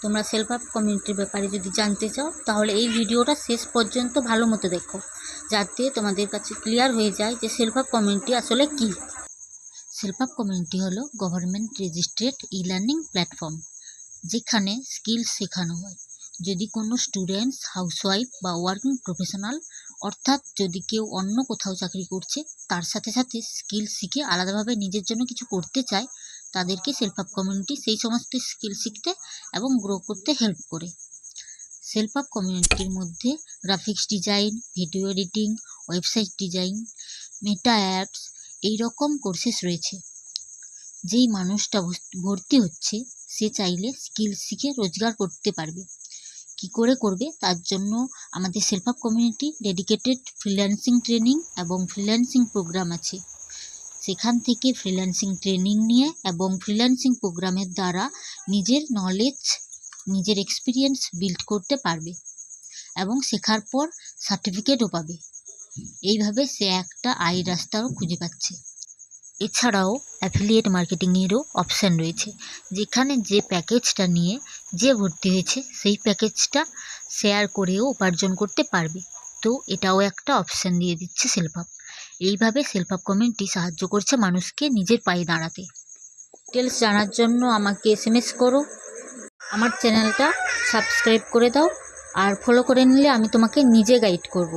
তোমরা self help কমিউনিটির ব্যাপারে যদি জানতে চাও তাহলে এই ভিডিওটা শেষ পর্যন্ত ভালো মতো দেখো, যাতে তোমাদের কাছে ক্লিয়ার হয়ে যায় যে সেলফ হেল্প কমিউনিটি আসলে কি। সেলফ হেল্প কমিউনিটি হলো গভর্নমেন্ট রেজিস্ট্রেড ই-লার্নিং প্ল্যাটফর্ম, যেখানে স্কিলস শেখানো হয়। যদি কোনো স্টুডেন্টস, হাউসওয়াইফ বা ওয়ার্কিং প্রফেশনাল, অর্থাৎ যদি কেউ অন্য কোথাও চাকরি করছে তার সাথে সাথে স্কিল শিখে আলাদাভাবে নিজের জন্য কিছু করতে চায়, তাদেরকে সেলফ হেল্প কমিউনিটি সেই সমস্ত স্কিল শিখতে এবং গ্রো করতে হেল্প করে। সেলফ হেল্প কমিউনিটির মধ্যে graphics design, video editing, website design, Meta apps এই রকম কোর্সেস রয়েছে। যেই মানুষটা ভর্তি হচ্ছে সে চাইলে স্কিল শিখে রোজগার করতে পারবে। কি করে করবে তার জন্য আমাদের self help community dedicated freelancing training এবং ফ্রিল্যান্সিং প্রোগ্রাম আছে। সেখান থেকে ফ্রিল্যান্সিং ট্রেনিং নিয়ে এবং ফ্রিল্যান্সিং প্রোগ্রামের দ্বারা নিজের নলেজ, নিজের এক্সপিরিয়েন্স বিল্ড করতে পারবে এবং শেখার পর সার্টিফিকেটও পাবে। এইভাবে সে একটা আয়ের রাস্তাও খুঁজে পাচ্ছে। এছাড়াও অ্যাফিলিয়েট মার্কেটিংয়েরও অপশান রয়েছে, যেখানে যে প্যাকেজটা নিয়ে যে ভর্তি হয়েছে সেই প্যাকেজটা শেয়ার করেও উপার্জন করতে পারবে। তো এটাও একটা অপশান দিয়ে দিচ্ছে সেলফ হেল্প। এইভাবে সেলফ হেল্প কমিউনিটি সাহায্য করছে মানুষকে নিজের পায়ে দাঁড়াতে। ডিটেলস জানার জন্য আমাকে SMS করো, আমার চ্যানেলটা সাবস্ক্রাইব করে দাও, আর ফলো করে নিলে আমি তোমাকে নিজে গাইড করব।